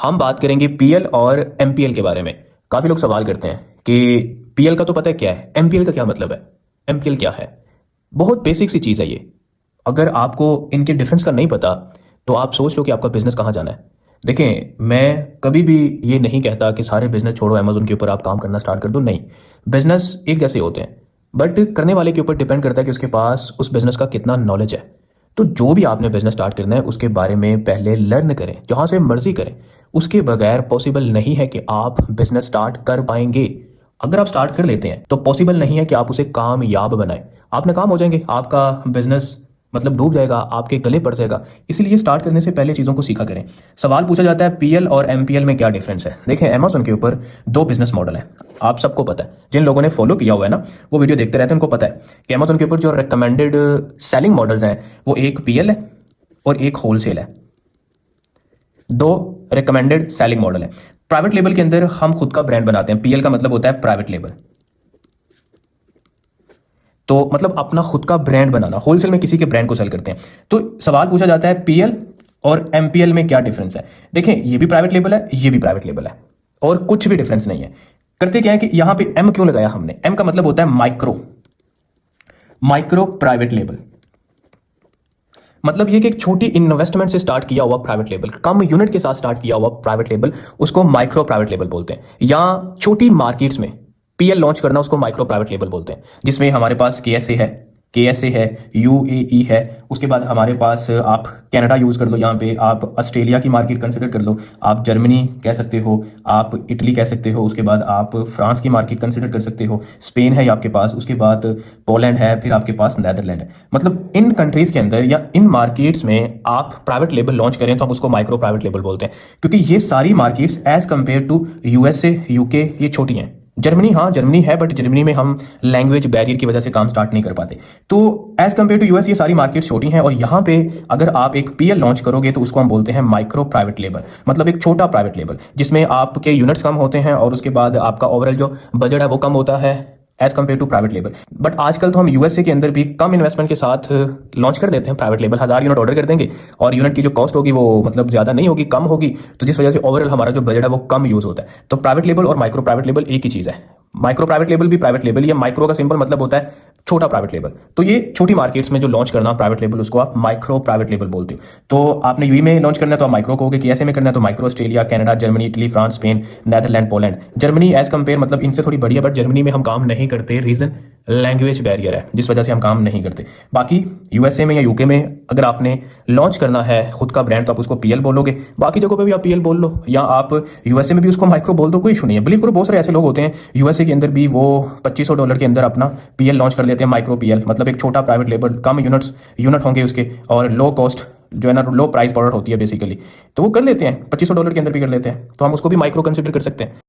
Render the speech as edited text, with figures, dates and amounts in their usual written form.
हम बात करेंगे पीएल और एमपीएल के बारे में। काफ़ी लोग सवाल करते हैं कि पीएल का तो पता है क्या है, एमपीएल का क्या मतलब है, एमपीएल क्या है। बहुत बेसिक सी चीज़ है ये। अगर आपको इनके डिफरेंस का नहीं पता तो आप सोच लो कि आपका बिजनेस कहाँ जाना है। देखें, मैं कभी भी ये नहीं कहता कि सारे बिजनेस छोड़ो, अमेजोन के ऊपर आप काम करना स्टार्ट कर दो। नहीं, बिजनेस एक जैसे होते हैं, बट करने वाले के ऊपर डिपेंड करता है कि उसके पास उस बिजनेस का कितना नॉलेज है। तो जो भी आपने बिजनेस स्टार्ट करना है उसके बारे में पहले लर्न करें, जहाँ से मर्जी करें। उसके बगैर पॉसिबल नहीं है कि आप बिजनेस स्टार्ट कर पाएंगे। अगर आप स्टार्ट कर लेते हैं तो पॉसिबल नहीं है कि आप उसे कामयाब बनाएं। आप नाकाम हो जाएंगे, आपका बिजनेस मतलब डूब जाएगा, आपके गले पड़ जाएगा। इसीलिए स्टार्ट करने से पहले चीज़ों को सीखा करें। सवाल पूछा जाता है पीएल और एमपीएल में क्या डिफरेंस है। देखें, अमेजोन के ऊपर दो बिजनेस मॉडल है, आप सबको पता है। जिन लोगों ने फॉलो किया हुआ है ना, वो वीडियो देखते रहते हैं, उनको पता है कि अमेजोन के ऊपर जो रिकमेंडेड सेलिंग मॉडल्स हैं वो एक पीएल है और एक होलसेल है। दो रिकमेंडेड सेलिंग मॉडल है। प्राइवेट लेबल के अंदर हम खुद का ब्रांड बनाते हैं। पीएल का मतलब होता है प्राइवेट लेबल, तो मतलब अपना खुद का ब्रांड बनाना। होलसेल में किसी के ब्रांड को सेल करते हैं। तो सवाल पूछा जाता है पीएल और एमपीएल में क्या डिफरेंस है। देखें, ये भी प्राइवेट लेबल है, ये भी प्राइवेट लेबल है, और कुछ भी डिफरेंस नहीं है। करते क्या है कि यहां पे एम क्यों लगाया हमने। एम का मतलब होता है माइक्रो, माइक्रो प्राइवेट लेबल। मतलब ये कि एक छोटी इन्वेस्टमेंट से स्टार्ट किया हुआ प्राइवेट लेबल, कम यूनिट के साथ स्टार्ट किया हुआ प्राइवेट लेबल, उसको माइक्रो प्राइवेट लेबल बोलते हैं। या छोटी मार्केट्स में पीएल लॉन्च करना, उसको माइक्रो प्राइवेट लेबल बोलते हैं। जिसमें हमारे पास केएसए है, यूएई है, उसके बाद हमारे पास आप कनाडा यूज़ कर लो, यहाँ पे आप ऑस्ट्रेलिया की मार्केट कंसिडर कर लो, आप जर्मनी कह सकते हो, आप इटली कह सकते हो, उसके बाद आप फ्रांस की मार्केट कंसिडर कर सकते हो, स्पेन है आपके पास, उसके बाद पोलैंड है, फिर आपके पास नेदरलैंड है। मतलब इन कंट्रीज़ के अंदर या इन मार्केट्स में आप प्राइवेट लेबल लॉन्च करें तो हम उसको माइक्रो प्राइवेट लेबल बोलते हैं, क्योंकि ये सारी markets as compare to USA, UK, ये छोटी हैं। जर्मनी, हाँ जर्मनी है, बट जर्मनी में हम लैंग्वेज बैरियर की वजह से काम स्टार्ट नहीं कर पाते। तो एज कंपेयर टू यूएस ये सारी मार्केट छोटी हैं, और यहाँ पे अगर आप एक पीएल लॉन्च करोगे तो उसको हम बोलते हैं माइक्रो प्राइवेट लेबल, मतलब एक छोटा प्राइवेट लेबल जिसमें आपके यूनिट्स कम होते हैं और उसके बाद आपका ओवरऑल जो बजट है वो कम होता है as compare to private label. But आजकल तो हम यूएसए के अंदर भी कम इन्वेस्टमेंट के साथ लॉन्च कर देते हैं प्राइवेट लेबल। 1000 यूनिट ऑर्डर कर देंगे और यूनिट की जो कॉस्ट होगी वो मतलब ज़्यादा नहीं होगी, कम होगी, तो जिस वजह से ओवरऑल हमारा जो बजट है वो कम यूज़ होता है। तो प्राइवेट लेबल और माइक्रो प्राइवेट लेबल एक ही चीज़ है। माइक्रो प्राइवेट लेबल भी प्राइवेट लेबल, या माइक्रो का सिंपल मतलब होता है छोटा प्राइवेट लेबल। तो ये छोटी मार्केट्स में जो लॉन्च करना प्राइवेट लेबल, उसको आप माइक्रो प्राइवेट लेबल बोलते हो। तो आपने यूई में लॉन्च करना है तो आप माइक्रो कहोगे, कि ऐसे में करना है तो micro Australia, Canada, Germany, Italy, France, Spain, Netherland, Poland. Germany as compare मतलब इनसे थोड़ी बढ़िया, बट जर्मनी में हम काम नहीं करते, रीजन लैंग्वेज बैरियर है जिस वजह से हम काम नहीं करते। बाकी यूएसए में या यूके में अगर आपने लॉन्च करना है खुद का ब्रांड तो आप उसको पीएल बोलोगे, बाकी जगहों पे भी आप पीएल बोल लो, या आप यूएसए में भी उसको माइक्रो बोल दो, कोई इशू नहीं है। बिलीव करो, बहुत सारे ऐसे लोग होते हैं यूएसए के अंदर भी वो $2500 के अंदर अपना पीएल लॉन्च कर लेते हैं, माइक्रो पीएल, मतलब एक छोटा प्राइवेट लेबल, कम यूनिट होंगे उसके, और लो कॉस्ट जो है ना, लो प्राइस प्रोडक्ट होती है बेसिकली, तो वो कर लेते हैं, $2500 के अंदर भी कर लेते हैं, तो हम उसको भी माइक्रो कंसिडर कर सकते हैं।